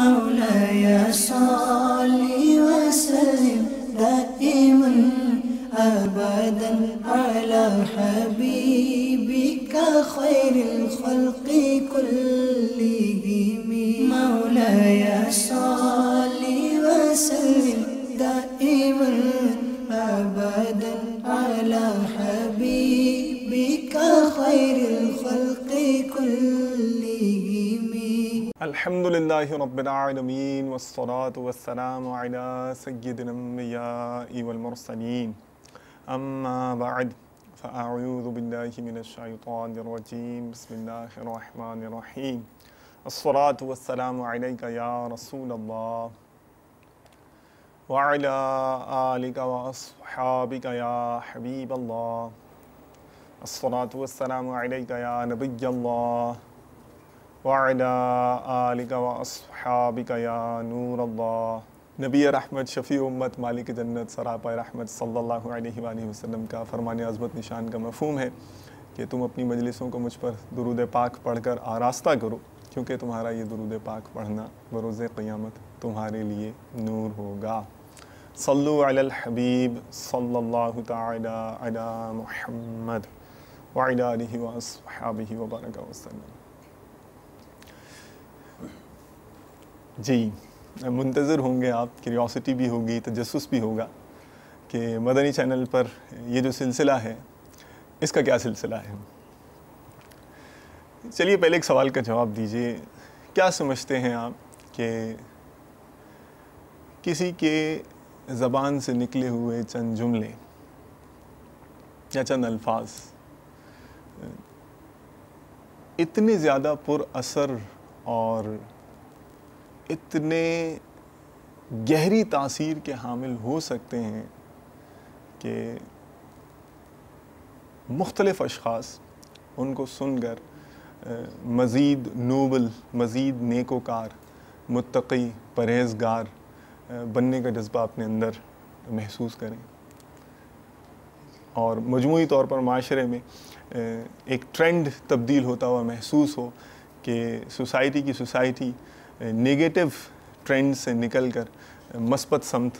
مولاي صل وسلم دائما أبدا على حبيبك خير الخلق كلهم. مولاي صل وسلم دائما أبدا على حبيبك خير الخلق كلهم. الحمدللہ رب العالمین والصلاة والسلام علی سیدنا الانبیاء والمرسلین. اما بعد فاعوذ باللہ من الشیطان الرجیم. بسم اللہ الرحمن الرحیم. الصلاة والسلام علیک یا رسول اللہ وعلی آلک واصحابک یا حبیب اللہ. الصلاة والسلام علیک یا نبی اللہ وعلی آلک واصحابک یا نور اللہ. نبی رحمت، شفیع امت، مالک جنت، سراپا رحمت صلی اللہ علیہ وآلہ وسلم کا فرمان عظمت نشان کا مفہوم ہے کہ تم اپنی مجلسوں کو مجھ پر درود پاک پڑھ کر آراستہ کرو، کیونکہ تمہارا یہ درود پاک پڑھنا بروز قیامت تمہارے لیے نور ہوگا. صلو علی الحبیب صلی اللہ تعالی علی محمد وعلی آلہ واصحابہ وبارک وسلم. جی، منتظر ہوں گے آپ، کیوریوسٹی بھی ہوگی، تجسس بھی ہوگا کہ مدنی چینل پر یہ جو سلسلہ ہے اس کا کیا سلسلہ ہے. چلیے پہلے ایک سوال کا جواب دیجئے. کیا سمجھتے ہیں آپ کہ کسی کے زبان سے نکلے ہوئے چند جملے یا چند الفاظ اتنے زیادہ پر اثر اور اتنے گہری تاثیر کے حامل ہو سکتے ہیں کہ مختلف اشخاص ان کو سن کر مزید نوبل، مزید نیکوکار، متقی، پرہیزگار بننے کا جذبہ اپنے اندر محسوس کریں، اور مجموعی طور پر معاشرے میں ایک ٹرینڈ تبدیل ہوتا ہوا محسوس ہو کہ سوسائٹی نیگیٹو ٹرینڈ سے نکل کر مثبت سمت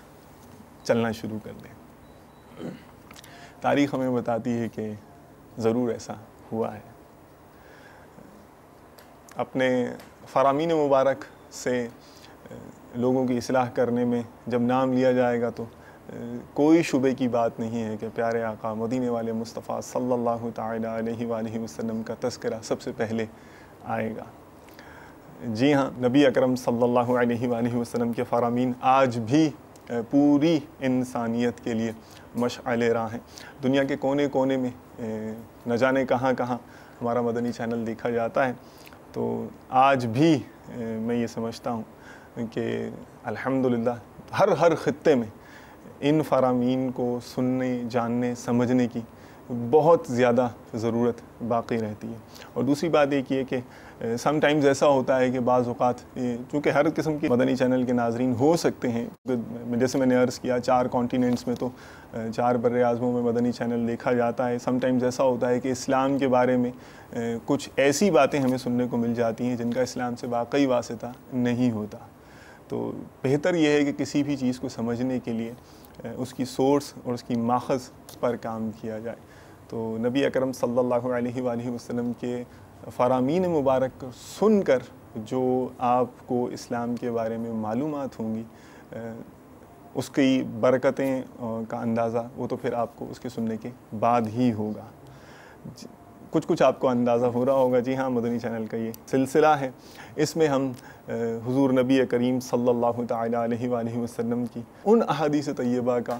چلنا شروع کر دیں. تاریخ ہمیں بتاتی ہے کہ ضرور ایسا ہوا ہے. اپنے فرامین مبارک سے لوگوں کی اصلاح کرنے میں جب نام لیا جائے گا تو کوئی شبے کی بات نہیں ہے کہ پیارے آقا مدینے والے مصطفیٰ صلی اللہ تعالی علیہ وآلہ وسلم کا تذکرہ سب سے پہلے آئے گا. جی ہاں، نبی اکرم صلی اللہ علیہ وآلہ وسلم کے فرامین آج بھی پوری انسانیت کے لیے مشعل راہ ہیں. دنیا کے کونے کونے میں نہ جانے کہاں کہاں ہمارا مدنی چینل دیکھا جاتا ہے. تو آج بھی میں یہ سمجھتا ہوں کہ الحمدللہ ہر خطے میں ان فرامین کو سننے، جاننے، سمجھنے کی بہت زیادہ ضرورت باقی رہتی ہے. اور دوسری بات ایک یہ کہ سم ٹائمز ایسا ہوتا ہے کہ بعض اوقات چونکہ ہر قسم کے مدنی چینل کے ناظرین ہو سکتے ہیں، جیسے میں نے عرض کیا 4 کانٹیننٹس میں تو 4 بر اعظموں میں مدنی چینل دیکھا جاتا ہے. سم ٹائمز ایسا ہوتا ہے کہ اسلام کے بارے میں کچھ ایسی باتیں ہمیں سننے کو مل جاتی ہیں جن کا اسلام سے واقعی واسطہ نہیں ہوتا. تو بہتر یہ ہے کہ کسی بھی چیز کو سمجھنے کے لیے اس کی سورس اور اس کی ماخذ پر کام کیا جائے. تو نبی اکرم صلی اللہ علیہ وآلہ وسلم کے فرامین مبارک سن کر جو آپ کو اسلام کے بارے میں معلومات ہوں گی، اس کی برکتیں کا اندازہ وہ تو پھر آپ کو اس کے سننے کے بعد ہی ہوگا. کچھ آپ کو اندازہ ہو رہا ہوگا. جی ہاں، مدنی چینل کا یہ سلسلہ ہے. اس میں ہم حضور نبی کریم صلی اللہ تعالی علیہ وآلہ وسلم کی ان احادیث طیبہ کا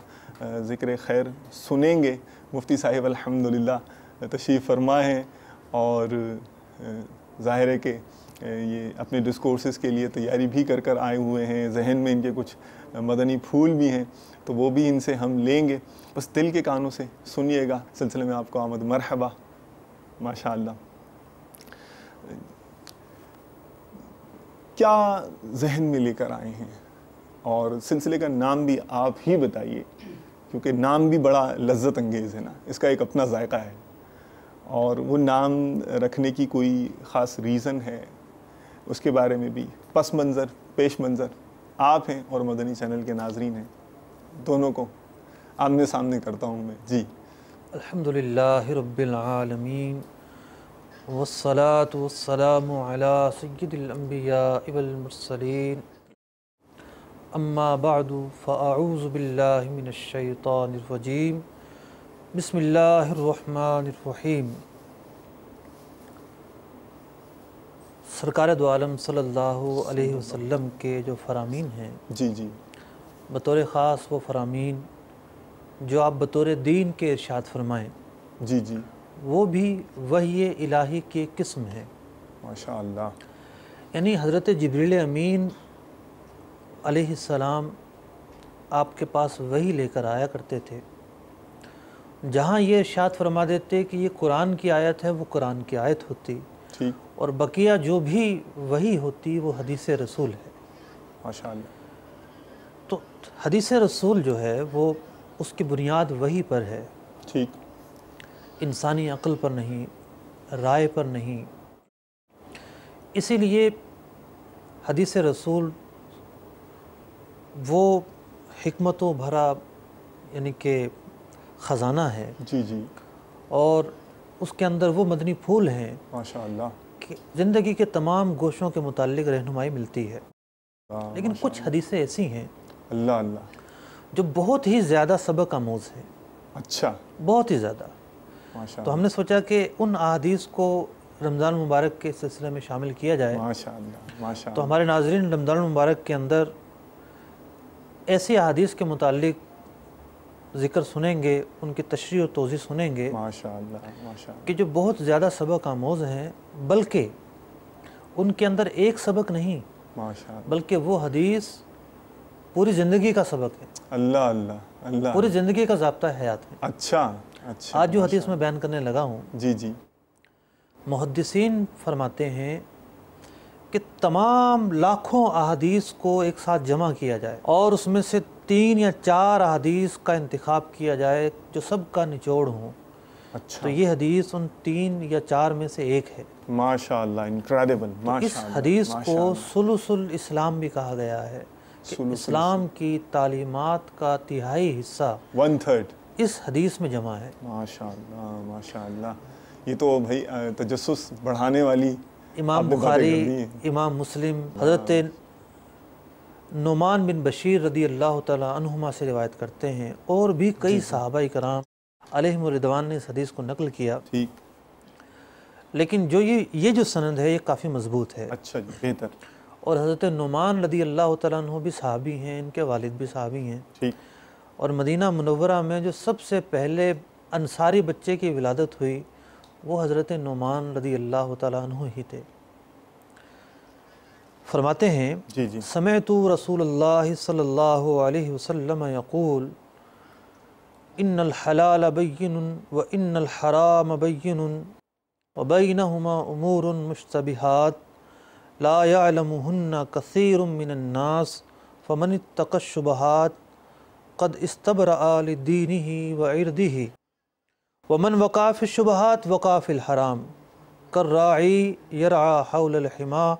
ذکر خیر سنیں گے. مفتی صاحب الحمدللہ تشریف فرما ہیں اور ظاہر ہے کہ یہ اپنے ڈسکورسز کے لیے تیاری بھی کر آئے ہوئے ہیں. ذہن میں ان کے کچھ مدنی پھول بھی ہیں تو وہ بھی ان سے ہم لیں گے. بس دل کے کانوں سے سنیے گا. سلسلے میں آپ کو آمد مرحبا. ماشاءاللہ. کیا ذہن میں لے کر آئے ہیں؟ اور سلسلے کا نام بھی آپ ہی بتائیے، کیونکہ نام بھی بڑا لذت انگیز ہے نا، اس کا ایک اپنا ذائقہ ہے. اور وہ نام رکھنے کی کوئی خاص ریزن ہے، اس کے بارے میں بھی پس منظر پیش منظر آپ ہیں اور مدنی چینل کے ناظرین ہیں، دونوں کو آمنے سامنے کرتا ہوں میں. جی الحمدللہ رب العالمین والصلاة والسلام علی سید الانبیاء والمرسلین، اما بعد فاعوذ باللہ من الشیطان الرجیم، بسم اللہ الرحمن الرحیم. سرکار دو عالم صلی اللہ علیہ وسلم کے جو فرامین ہیں، جی جی بطور خاص وہ فرامین جو آپ بطور دین کے ارشاد فرمائیں، جی جی وہ بھی وحی الہی کی ایک قسم ہے. ماشاء اللہ. یعنی حضرت جبریل امین علیہ السلام آپ کے پاس وحی لے کر آیا کرتے تھے. جہاں یہ ارشاد فرما دیتے کہ یہ قرآن کی آیت ہے، وہ قرآن کی آیت ہوتی، ٹھیک. اور بقیہ جو بھی وحی ہوتی وہ حدیث رسول ہے. ماشاء اللہ. تو حدیث رسول جو ہے وہ اس کی بنیاد وحی پر ہے، ٹھیک. انسانی عقل پر نہیں، رائے پر نہیں. اسی لیے حدیث رسول وہ حکمتوں بھرا یعنی کہ خزانہ ہے، جی جی اور اس کے اندر وہ مدنی پھول ہیں ماشاء اللہ. کہ زندگی کے تمام گوشوں کے متعلق رہنمائی ملتی ہے. لیکن کچھ حدیثیں ایسی ہیں اللہ اللہ. جو بہت ہی زیادہ سبق آموز ہیں، اچھا. بہت ہی زیادہ. ماشاء تو ہم نے سوچا کہ ان احادیث کو رمضان المبارک کے سلسلے میں شامل کیا جائے. ماشاء اللہ. ماشاء تو اللہ. ہمارے ناظرین رمضان المبارک کے اندر ایسی احادیث کے متعلق ذکر سنیں گے، ان کی تشریح و توضیح سنیں گے ماشاء اللہ. ماشاء اللہ. کہ جو بہت زیادہ سبق آموز ہیں، بلکہ ان کے اندر ایک سبق نہیں ماشاء اللہ. بلکہ وہ حدیث پوری زندگی کا سبق ہے، اللہ اللہ. اللہ. پوری زندگی کا ضابطہ حیات ہے. اچھا اچھا. آج جو حدیث میں بیان کرنے لگا ہوں، جی جی محدثین فرماتے ہیں کہ تمام لاکھوں احادیث کو ایک ساتھ جمع کیا جائے اور اس میں سے 3 یا 4 احادیث کا انتخاب کیا جائے جو سب کا نچوڑ ہوں، اچھا. تو یہ حدیث ان 3 یا 4 میں سے ایک ہے. ماشاء اللہ. انکریڈیبل. اس ماشاء اللہ. حدیث ماشاء کو اللہ. ثلث الاسلام بھی کہا گیا ہے کہ ثلث اسلام کی تعلیمات کا تہائی حصہ 1/3. اس حدیث میں جمع ہے. ماشاء اللہ. ماشاء اللہ. یہ تو بھائی تجسس بڑھانے والی امام آپ نے باتیں کر دی بخاری، ہیں. امام مسلم حضرت نعمان بن بشیر رضی اللہ تعالیٰ عنہما سے روایت کرتے ہیں، اور بھی کئی صحابہ کرام علیہم الرضوان نے اس حدیث کو نقل کیا. ٹھیک. لیکن جو یہ جو سند ہے یہ کافی مضبوط ہے. اچھا جی. بہتر. اور حضرت نعمان رضی اللہ تعالیٰ عنہ بھی صحابی ہیں، ان کے والد بھی صحابی ہیں. ٹھیک. اور مدینہ منورہ میں جو سب سے پہلے انصاری بچے کی ولادت ہوئی وہ حضرت نعمان رضی اللہ تعالیٰ عنہ ہی تھے. فرماتے ہیں جی جی سمعت رسول اللہ صلی اللہ علیہ وسلم یقول ان الحلال بین وان الحرام بین وبینہما امور مشتبہات لا یعلمہن کثیر من الناس فمن اتقى الشبہات قد استبرأ لدینہ وعرضہ ومن وقع فی الشبہات وقع فی الحرام کالراعی یرعى حول الحمى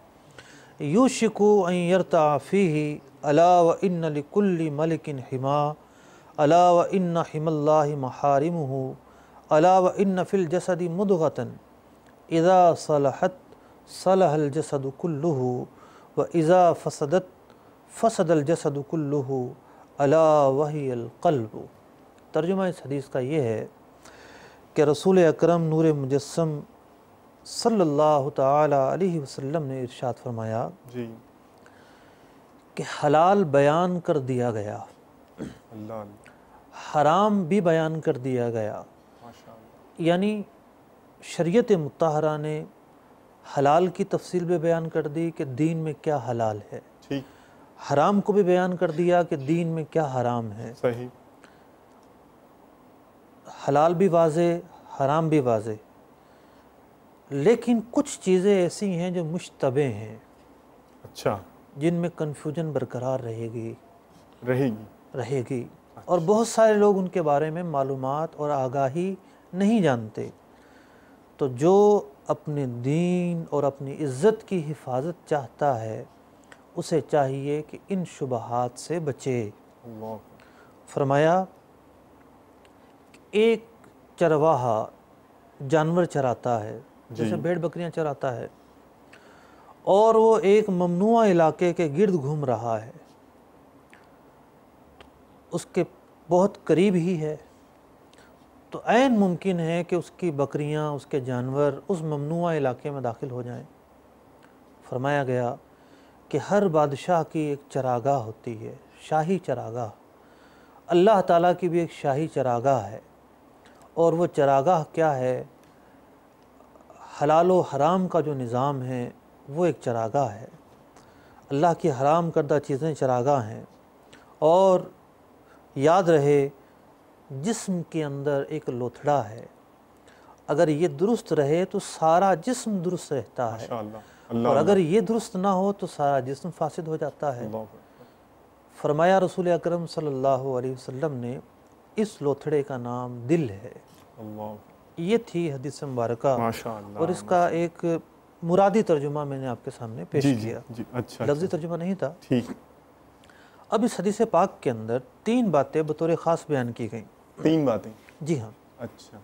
یوشک ان یرتع فیہ الا وان لکل ملک حمى الا وان حمى اللہ محارمہ الا وان فی الجسد مضغۃ اذا صلحت صلح الجسد کلہ واذا فسدت فسد الجسد کلہ الا وہی القلب. ترجمہ اس حدیث کا یہ ہے کہ رسول اکرم نور مجسم صلی اللہ تعالی علیہ وسلم نے ارشاد فرمایا جی. کہ حلال بیان کر دیا گیا، اللہ اللہ. حرام بھی بیان کر دیا گیا. ماشاء اللہ. یعنی شریعت مطہرہ نے حلال کی تفصیل بھی بیان کر دی کہ دین میں کیا حلال ہے، ٹھیک. حرام کو بھی بیان کر دیا کہ دین میں کیا حرام ہے. صحیح. حلال بھی واضح، حرام بھی واضح. لیکن کچھ چیزیں ایسی ہیں جو مشتبہ ہیں، اچھا. جن میں کنفیوژن برقرار رہے گی. اور بہت سارے لوگ ان کے بارے میں معلومات اور آگاہی نہیں جانتے. تو جو اپنے دین اور اپنی عزت کی حفاظت چاہتا ہے اسے چاہیے کہ ان شبہات سے بچے۔ اللہ فرمایا ایک چرواہا جانور چراتا ہے، جیسے بھیڑ بکریاں چراتا ہے، اور وہ ایک ممنوع علاقے کے گرد گھوم رہا ہے، اس کے بہت قریب ہی ہے، تو عین ممکن ہے کہ اس کی بکریاں، اس کے جانور اس ممنوع علاقے میں داخل ہو جائیں۔ فرمایا گیا کہ ہر بادشاہ کی ایک چراگاہ ہوتی ہے، شاہی چراگاہ۔ اللہ تعالیٰ کی بھی ایک شاہی چراگاہ ہے، اور وہ چراگاہ کیا ہے؟ حلال و حرام کا جو نظام ہے وہ ایک چراگاہ ہے۔ اللہ کی حرام کردہ چیزیں چراگاہ ہیں، اور یاد رہے جسم کے اندر ایک لوتھڑا ہے، اگر یہ درست رہے تو سارا جسم درست رہتا ہے، ماشاءاللہ، اور اگر یہ درست نہ ہو تو سارا جسم فاسد ہو جاتا ہے۔ فرمایا رسول اکرم صلی اللہ علیہ وسلم نے اس لوتھڑے کا نام دل ہے۔ یہ تھی حدیث مبارکہ، ماشاءاللہ، اور اس کا ایک مرادی ترجمہ میں نے آپ کے سامنے پیش کیا، اچھا، لفظی ترجمہ نہیں تھا۔ ٹھیک۔ اب اس حدیث پاک کے اندر 3 باتیں بطور خاص بیان کی گئیں۔ 3 باتیں؟ جی ہاں۔ اچھا۔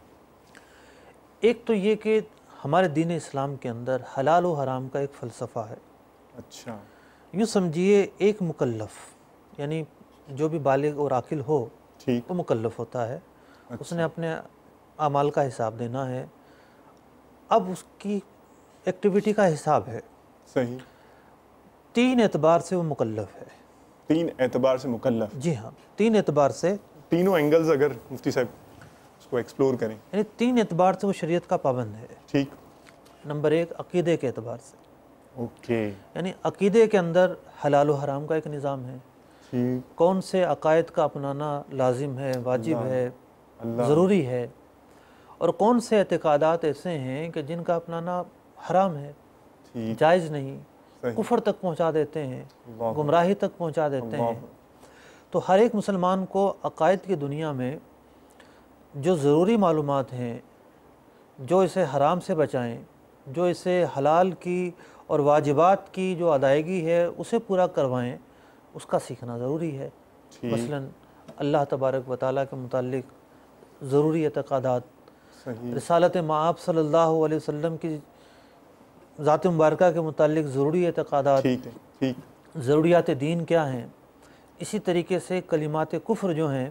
ایک تو یہ کہ ہمارے دین اسلام کے اندر حلال و حرام کا ایک فلسفہ ہے۔ اچھا۔ یوں سمجھیے ایک مکلف، یعنی جو بھی بالغ اور عاقل ہو وہ مکلف ہوتا ہے، اس نے اپنے اعمال کا حساب دینا ہے۔ اب اس کی ایکٹیویٹی کا حساب ہے۔ صحیح۔ 3 اعتبار سے وہ مکلف ہے۔ 3 اعتبار سے مکلف؟ جی ہاں، 3 اعتبار سے، تینوں اینگلز اگر مفتی صاحب اس کو ایکسپلور کریں۔ یعنی 3 اعتبار سے وہ شریعت کا پابند ہے۔ ٹھیک۔ نمبر 1 عقیدے کے اعتبار سے، اوکے، یعنی عقیدے کے اندر حلال و حرام کا ایک نظام ہے، کون سے عقائد کا اپنانا لازم ہے، واجب ہے، ضروری ہے، اور کون سے اعتقادات ایسے ہیں کہ جن کا اپنانا حرام ہے، جائز نہیں، کفر تک پہنچا دیتے ہیں، گمراہی تک پہنچا دیتے ہیں۔ تو ہر ایک مسلمان کو عقائد کی دنیا میں جو ضروری معلومات ہیں، جو اسے حرام سے بچائیں، جو اسے حلال کی اور واجبات کی جو ادائیگی ہے اسے پورا کروائیں، اس کا سیکھنا ضروری ہے۔ مثلا اللہ تبارک و تعالیٰ کے متعلق ضروری اعتقادات، رسالت مآب صلی اللہ علیہ وسلم کی ذات مبارکہ کے متعلق ضروری اعتقادات، ضروریات دین کیا ہیں، اسی طریقے سے کلمات کفر جو ہیں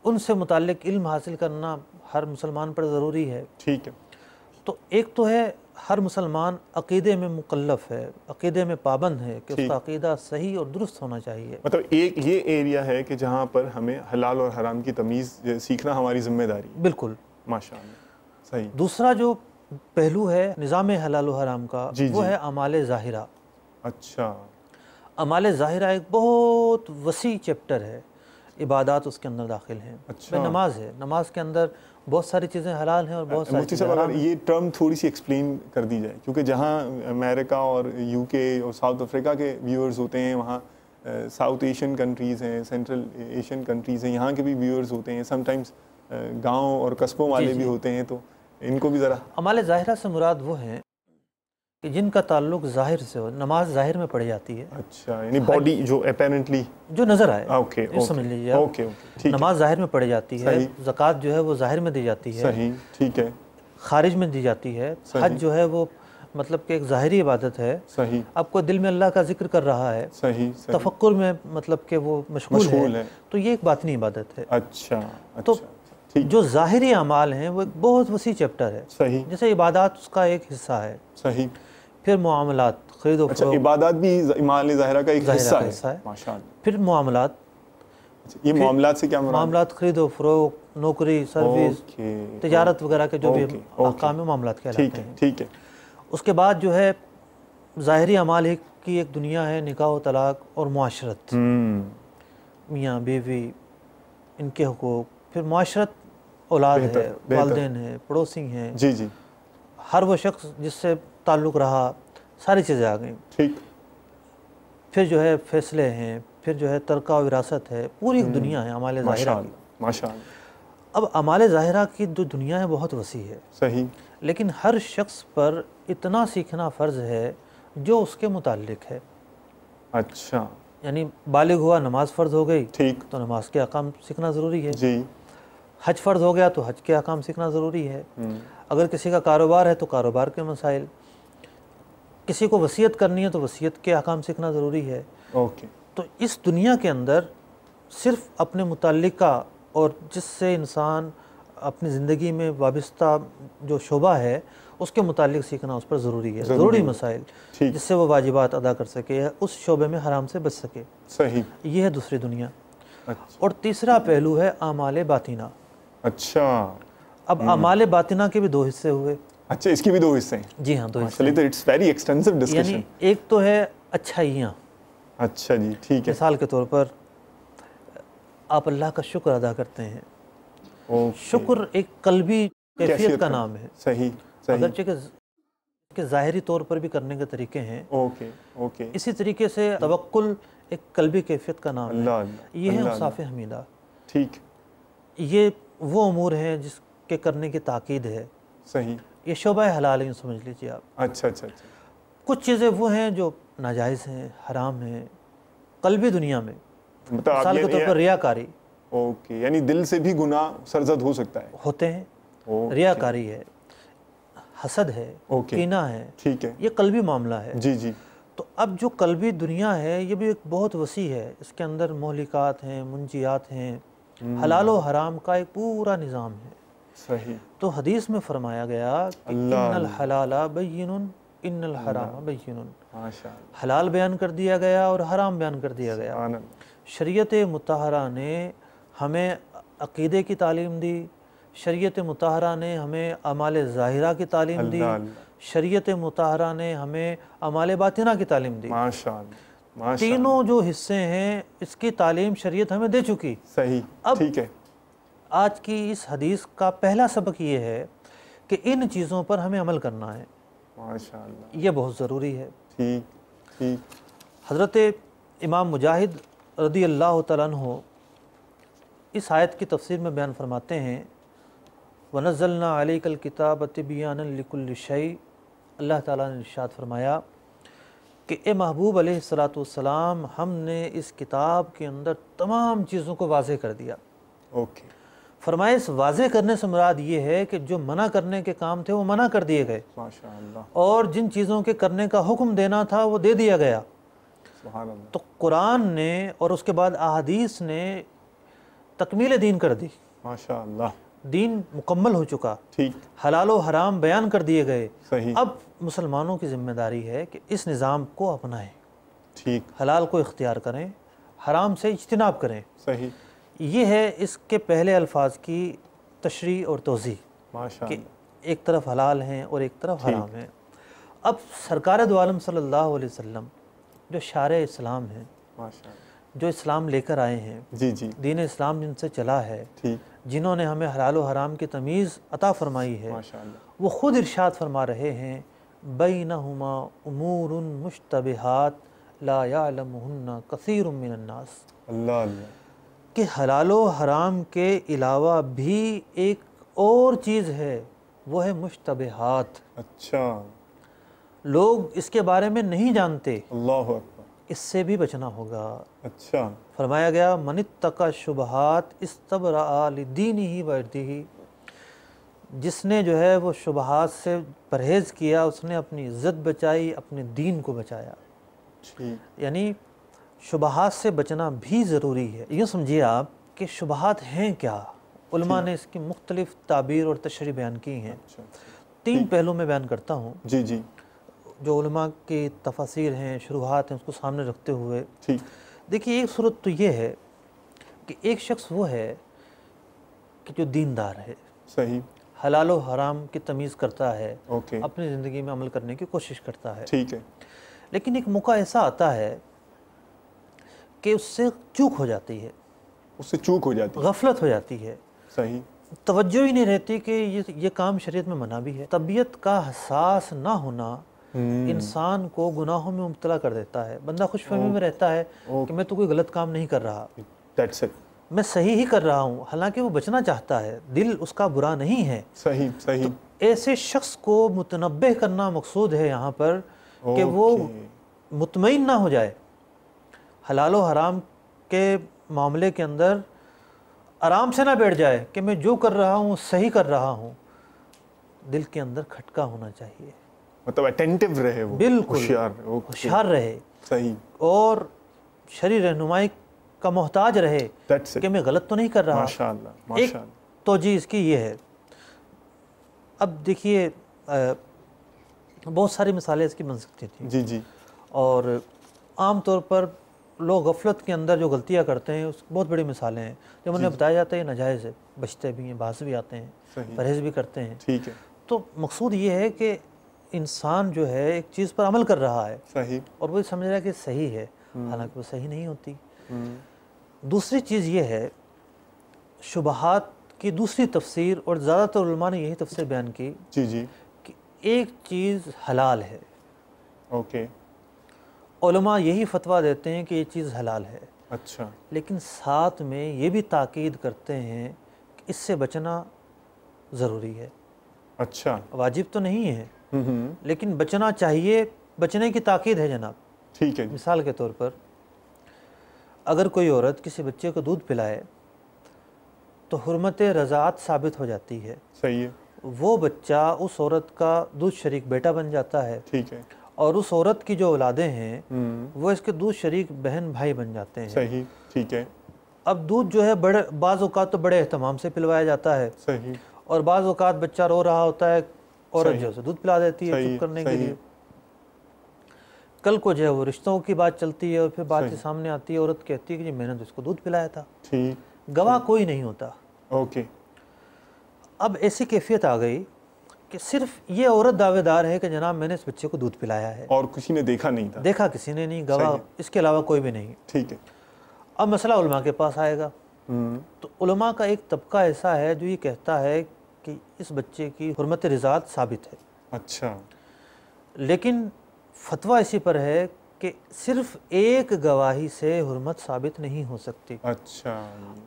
ان سے متعلق علم حاصل کرنا ہر مسلمان پر ضروری ہے۔ ٹھیک ہے۔ تو ایک تو ہے ہر مسلمان عقیدے میں مکلف ہے، عقیدے میں پابند ہے کہ اس کا عقیدہ صحیح اور درست ہونا چاہیے۔ مطلب ایک یہ ایریا ہے کہ جہاں پر ہمیں حلال اور حرام کی تمیز سیکھنا ہماری ذمہ داری۔ بالکل، ماشاءاللہ، صحیح۔ دوسرا جو پہلو ہے نظام حلال و حرام کا، وہ ہے اعمال ظاہرہ۔ اچھا۔ اعمال ظاہرہ ایک بہت وسیع چیپٹر ہے، عبادات اس کے اندر داخل ہیں۔ نماز ہے، نماز کے اندر بہت ساری چیزیں حلال ہیں اور بہت ساری چیزیں حرام ہیں۔ یہ ٹرم تھوڑی سی ایکسپلین کر دی جائے، کیونکہ جہاں امریکہ اور یو کے اور ساؤتھ افریقہ کے ویورز ہوتے ہیں، وہاں ساؤتھ ایشین کنٹریز ہیں، سینٹرل ایشین کنٹریز ہیں، یہاں کے بھی ویورز ہوتے ہیں، سم ٹائمز گاؤں اور قصبوں والے بھی ہوتے ہیں، تو ان کو بھی ذرا۔ اعمال ظاہرہ سے مراد وہ ہیں کہ جن کا تعلق ظاہر سے ہو، نماز ظاہر میں پڑھی جاتی ہے۔ اچھا، یعنی باڈی جو اپیرنٹلی جو نظر آئے، اوکے، سمجھ لیجیے، نماز ظاہر میں پڑھی جاتی ہے، زکوٰۃ جو ہے وہ ظاہر میں دی جاتی ہے، صحیح، ٹھیک ہے، خارج میں دی جاتی ہے، حج جو ہے وہ مطلب کہ ایک ظاہری عبادت ہے، صحیح، اب کوئی دل میں اللہ کا ذکر کر رہا ہے، صحیح، تفکر میں مطلب کہ وہ مشغول ہے، تو یہ ایک باطنی عبادت ہے۔ اچھا، تو جو ظاہری اعمال ہیں وہ ایک بہت وسیع چیپٹر ہے، صحیح، جیسے عبادات اس کا ایک حصہ ہے، صحیح، پھر معاملات، خرید و فروخت، عبادات بھی اعمال ظاہرہ کا ایک حصہ ہے، ماشاءاللہ، پھر معاملات، یہ معاملات سے کیا مراد؟ معاملات خرید و فروخت، نوکری، سروس، تجارت وغیرہ کے جو بھی احکام معاملات کہلاتے ہیں، ٹھیک ہے۔ اس کے بعد جو ہے ظاہری اعمال کی ایک دنیا ہے، نکاح و طلاق اور معاشرت، میاں بیوی، ان کے حقوق، پھر معاشرت، اولاد ہے، والدین ہیں، پڑوسی ہیں، جی جی، ہر وہ شخص جس سے تعلق رہا، ساری چیزیں آ گئیں۔ ٹھیک۔ پھر جو ہے فیصلے ہیں، پھر جو ہے ترکہ و وراثت ہے، پوری ایک دنیا ہے اعمال ظاہرہ کی۔ ماشاءاللہ۔ اب اعمال ظاہرہ کی جو دنیا ہے بہت وسیع ہے، صحیح، لیکن ہر شخص پر اتنا سیکھنا فرض ہے جو اس کے متعلق ہے۔ اچھا یعنی بالغ ہوا نماز فرض ہو گئی ٹھیک تو نماز کے احکام سیکھنا ضروری ہے، جی حج فرض ہو گیا تو حج کے احکام سیکھنا ضروری ہے، اگر کسی کا کاروبار ہے تو کاروبار کے مسائل، کسی کو وصیت کرنی ہے تو وصیت کے احکام سیکھنا ضروری ہے۔ اوکے تو اس دنیا کے اندر صرف اپنے متعلقہ اور جس سے انسان اپنی زندگی میں وابستہ جو شعبہ ہے اس کے متعلق سیکھنا اس پر ضروری ہے، ضروری مسائل ٹھیک جس سے وہ واجبات ادا کر سکے، اس شعبے میں حرام سے بچ سکے، صحیح یہ ہے دوسری دنیا۔ اچھا اور تیسرا پہلو ہے اعمال باطنہ۔ اچھا اب اعمال باطنہ کے بھی دو حصے ہوئے۔ اچھا اس کی بھی دو حصے ہیں؟ جی ہاں، دو حصے چلیے تو اٹس ویری ایکسٹینسو یعنی ڈسکشن۔ ایک تو ہے اچھائیاں، اچھا جی ٹھیک ہے، مثال کے طور پر آپ اللہ کا شکر ادا کرتے ہیں، شکر ایک قلبی کیفیت کا نام ہے، صحیح صحیح، اگرچہ کہ ظاہری طور پر بھی کرنے کے طریقے ہیں، اوکے اوکے، اسی طریقے سے توکل ایک قلبی کیفیت کا نام اللہ ہے، اللہ یہ ہے اللہ اوصاف حمیدہ۔ ٹھیک یہ وہ امور ہیں جس کے کرنے کی تاکید ہے، صحیح، یہ شعبہ حلال ہے، یوں سمجھ لیجیے آپ۔ اچھا اچھا اچھا، کچھ چیزیں وہ ہیں جو ناجائز ہیں، حرام ہیں قلبی دنیا میں، مطلب آپ مثال کے طور پر ریاکاری، اوکے یعنی دل سے بھی گناہ سرزد ہو سکتا ہے، ہوتے ہیں، اوکے ریاکاری ہے، حسد ہے، اوکے کینہ ہے، ٹھیک ہے، یہ قلبی معاملہ ہے۔ جی جی تو اب جو قلبی دنیا ہے یہ بھی ایک بہت وسیع ہے، اس کے اندر مہلکات ہیں، منجیات ہیں، حلال و حرام کا ایک پورا نظام ہے۔ صحیح، تو حدیث میں فرمایا گیا کہ ان الحلال بین ان الحرام بین، ماشاء اللہ، حلال بیان کر دیا گیا اور حرام بیان کر دیا گیا۔ سبحان اللہ، شریعت مطہرہ نے ہمیں عقیدے کی تعلیم دی، شریعت مطہرہ نے ہمیں اعمال ظاہرہ کی تعلیم دی، اللہ اللہ، شریعت مطہرہ نے ہمیں اعمال باطنہ کی تعلیم دی۔ ماشاء اللہ ماشاء اللہ، تینوں جو حصے ہیں اس کی تعلیم شریعت ہمیں دے چکی۔ صحیح اب ٹھیک ہے، آج کی اس حدیث کا پہلا سبق یہ ہے کہ ان چیزوں پر ہمیں عمل کرنا ہے، ماشاء اللہ، یہ بہت ضروری ہے۔ ٹھیک ٹھیک، حضرت امام مجاہد رضی اللہ تعالیٰ عنہ اس آیت کی تفسیر میں بیان فرماتے ہیں وَنَزَّلْنَا عَلَيْكَ الْكِتَابَ تِبْيَانًا لِكُلِّ شَيْءٍ، اللہ تعالیٰ نے ارشاد فرمایا کہ اے محبوب علیہ السلام، ہم نے اس کتاب کے اندر تمام چیزوں کو واضح کر دیا۔ اوکے، فرمایا اس واضح کرنے سے مراد یہ ہے کہ جو منع کرنے کے کام تھے وہ منع کر دیے گئے، ماشاء اللہ، اور جن چیزوں کے کرنے کا حکم دینا تھا وہ دے دیا گیا۔ سبحان اللہ، تو قرآن نے اور اس کے بعد احادیث نے تکمیل دین کر دی، ماشاء اللہ، دین مکمل ہو چکا، ٹھیک حلال و حرام بیان کر دیے گئے۔ صحیح، اب مسلمانوں کی ذمہ داری ہے کہ اس نظام کو اپنائیں، ٹھیک حلال کو اختیار کریں، حرام سے اجتناب کریں۔ صحیح، یہ ہے اس کے پہلے الفاظ کی تشریح اور توضیح ماشاء کہ اللہ، ایک طرف حلال ہیں اور ایک طرف حرام ہیں۔ اب سرکار دو عالم صلی اللہ علیہ وسلم جو شارع اسلام ہیں، ماشاء اللہ، جو اسلام لے کر آئے ہیں، جی جی دین اسلام جن سے چلا ہے، ٹھیک، جنہوں نے ہمیں حلال و حرام کی تمیز عطا فرمائی ہے، ماشاء اللہ، وہ خود ارشاد فرما رہے ہیں بینہما امور مشتبہات لا یعلمہن کثیر من الناس، اللہ اللہ، کہ حلال و حرام کے علاوہ بھی ایک اور چیز ہے، وہ ہے مشتبہات، اچھا، لوگ اس کے بارے میں نہیں جانتے، اللہ اکبر، اس سے بھی بچنا ہوگا۔ اچھا، فرمایا گیا من اتقى الشبہات استبرأ لدینہ و عرضہ، جس نے جو ہے وہ شبہات سے پرہیز کیا، اس نے اپنی عزت بچائی، اپنے دین کو بچایا۔ ٹھیک، یعنی شبہات سے بچنا بھی ضروری ہے۔ یوں سمجھیے آپ کہ شبہات ہیں کیا، علماء نے اس کی مختلف تعبیر اور تشریح بیان کی ہیں۔ اچھا، تین پہلو میں بیان کرتا ہوں، جی جی جو علماء کی تفاسیر ہیں، شروحات ہیں، اس کو سامنے رکھتے ہوئے ٹھیک، دیکھیے ایک صورت تو یہ ہے کہ ایک شخص وہ ہے کہ جو دیندار ہے، صحیح، حلال و حرام کی تمیز کرتا ہے، اوکے، اپنی زندگی میں عمل کرنے کی کوشش کرتا ہے، ٹھیک ہے، لیکن ایک موقع ایسا آتا ہے کہ اس سے چوک ہو جاتی ہے، اس سے چوک ہو جاتی ہے، غفلت ہو جاتی ہے، صحیح، توجہ ہی نہیں رہتی کہ یہ کام شریعت میں منع بھی ہے۔ طبیعت کا حساس نہ ہونا انسان کو گناہوں میں مبتلا کر دیتا ہے، بندہ خوش فہمی میں رہتا ہے کہ میں تو کوئی غلط کام نہیں کر رہا، دیٹس اٹ، میں صحیح ہی کر رہا ہوں، حالانکہ وہ بچنا چاہتا ہے، دل اس کا برا نہیں ہے۔ صحیح صحیح، ایسے شخص کو متنبہ کرنا مقصود ہے یہاں پر کہ وہ مطمئن نہ ہو جائے حلال و حرام کے معاملے کے اندر آرام سے نہ بیٹھ جائے کہ میں جو کر رہا ہوں صحیح کر رہا ہوں، دل کے اندر کھٹکا ہونا چاہیے، مطلب اٹینٹیو رہے، وہ بالکل ہوشیار رہے، صحیح، اور شرعی رہنمائی کا محتاج رہے کہ میں غلط تو نہیں کر رہا۔ ماشاءاللہ ایک ماشاءاللہ، توجہ اس کی یہ ہے۔ اب دیکھیے بہت ساری مثالیں اس کی بن سکتی تھیں، جی جی، اور عام طور پر لوگ غفلت کے اندر جو غلطیاں کرتے ہیں اس بہت بڑی مثالیں ہیں، جب انہیں بتایا جاتا ہے یہ ناجائز ہے، بچتے بھی ہیں، باز بھی آتے ہیں، صحیح، پرہیز بھی کرتے ہیں۔ ٹھیک ہے، تو مقصود یہ ہے کہ انسان جو ہے ایک چیز پر عمل کر رہا ہے صحیح، اور وہ سمجھ رہا ہے کہ صحیح ہے، حالانکہ وہ صحیح نہیں ہوتی۔ ہم، دوسری چیز یہ ہے، شبہات کی دوسری تفسیر، اور زیادہ تر علماء نے یہی تفسیر بیان کی جی جی، کہ ایک چیز حلال ہے، اوکے، علماء یہی فتویٰ دیتے ہیں کہ یہ چیز حلال ہے، اچھا، لیکن ساتھ میں یہ بھی تاکید کرتے ہیں کہ اس سے بچنا ضروری ہے، اچھا، واجب تو نہیں ہے ہم، لیکن بچنا چاہیے، بچنے کی تاکید ہے جناب۔ ٹھیک ہے، مثال کے طور پر اگر کوئی عورت کسی بچے کو دودھ پلائے تو حرمت رضاعت ثابت ہو جاتی ہے، صحیح ہے، وہ بچہ اس عورت کا دودھ شریک بیٹا بن جاتا ہے، ٹھیک ہے، اور اس عورت کی جو اولادیں ہیں ہم، وہ اس کے دودھ شریک بہن بھائی بن جاتے ہیں۔ صحیح، ٹھیک ہے، اب دودھ جو ہے بعض اوقات تو بڑے اہتمام سے پلوایا جاتا ہے، صحیح، اور بعض اوقات بچہ رو رہا ہوتا ہے، عورت صحیح، جو اسے دودھ پلا دیتی ہے صحیح، چپ کرنے کے صحیح، لیے۔ کل کو جو ہے وہ رشتوں کی بات چلتی ہے اور پھر بات صحیح، سامنے آتی ہے، عورت کہتی ہے کہ جی میں نے تو اس کو دودھ پلایا تھا، ٹھیک، گواہ کوئی نہیں ہوتا۔ اوکے، اب ایسی کیفیت آ گئی کہ صرف یہ عورت دعوے دار ہے کہ جناب میں نے اس بچے کو دودھ پلایا ہے، اور کسی نے دیکھا نہیں تھا، دیکھا کسی نے نہیں، گواہ صحیح، اس کے علاوہ کوئی بھی نہیں۔ ٹھیک ہے، اب مسئلہ علماء کے پاس آئے گا، ہم، تو علماء کا ایک طبقہ ایسا ہے جو یہ کہتا ہے کہ اس بچے کی حرمت رضاعت ثابت ہے، اچھا، لیکن فتویٰ اسی پر ہے کہ صرف ایک گواہی سے حرمت ثابت نہیں ہو سکتی۔ اچھا،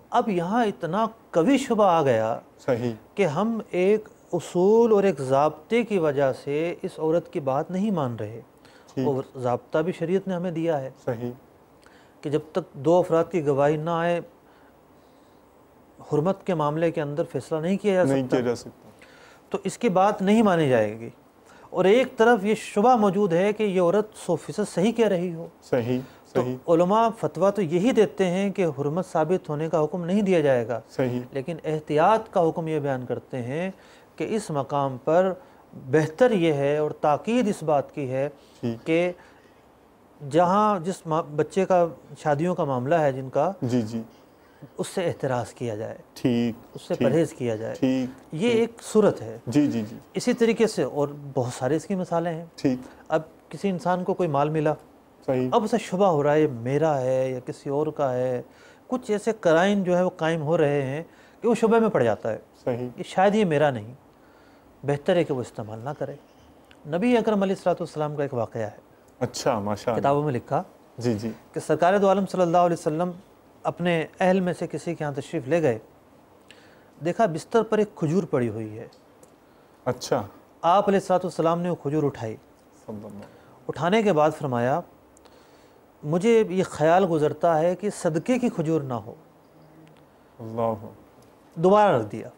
اب یہاں اتنا قوی شبہ آ گیا صحیح، کہ ہم ایک اصول اور ایک ضابطے کی وجہ سے اس عورت کی بات نہیں مان رہے، ٹھیک، اور ضابطہ بھی شریعت نے ہمیں دیا ہے صحیح، کہ جب تک دو افراد کی گواہی نہ آئے حرمت کے معاملے کے اندر فیصلہ نہیں کیا جا نہیں سکتا، کیا جا سکتا، تو اس کی بات نہیں مانی جائے گی۔ اور ایک طرف یہ شبہ موجود ہے کہ یہ عورت 100% صحیح کہہ رہی ہو، صحیح، تو صحیح، علماء فتویٰ تو یہی دیتے ہیں کہ حرمت ثابت ہونے کا حکم نہیں دیا جائے گا، صحیح، لیکن احتیاط کا حکم یہ بیان کرتے ہیں کہ اس مقام پر بہتر یہ ہے اور تاکید اس بات کی ہے ٹھیک، کہ جہاں جس بچے کا شادیوں کا معاملہ ہے جن کا، جی جی، اس سے احتراز کیا جائے، ٹھیک، اس سے ٹھیک، پرہیز کیا جائے، ٹھیک، یہ ایک صورت ہے۔ جی جی جی، اسی طریقے سے اور بہت سارے اس کی مثالیں ہیں۔ ٹھیک، اب کسی انسان کو کوئی مال ملا، صحیح، اب اسے شبہ ہو رہا ہے یہ میرا ہے یا کسی اور کا ہے، کچھ ایسے قرائن جو ہے وہ قائم ہو رہے ہیں کہ وہ شبہ میں پڑ جاتا ہے صحیح، کہ شاید یہ میرا نہیں، بہتر ہے کہ وہ استعمال نہ کرے۔ نبی اکرم علیہ السلام کا ایک واقعہ ہے، اچھا، ماشاء اللہ، کتابوں میں لکھا جی جی، کہ سرکار دو عالم صلی اللہ علیہ وسلم اپنے اہل میں سے کسی کے ہاں تشریف لے گئے، دیکھا بستر پر ایک کھجور پڑی ہوئی ہے، اچھا، آپ علیہ السلام نے وہ کھجور اٹھائی، صلی اللہ، اٹھانے کے بعد فرمایا مجھے یہ خیال گزرتا ہے کہ صدقے کی کھجور نہ ہو، اللہ، دوبارہ رکھ دیا،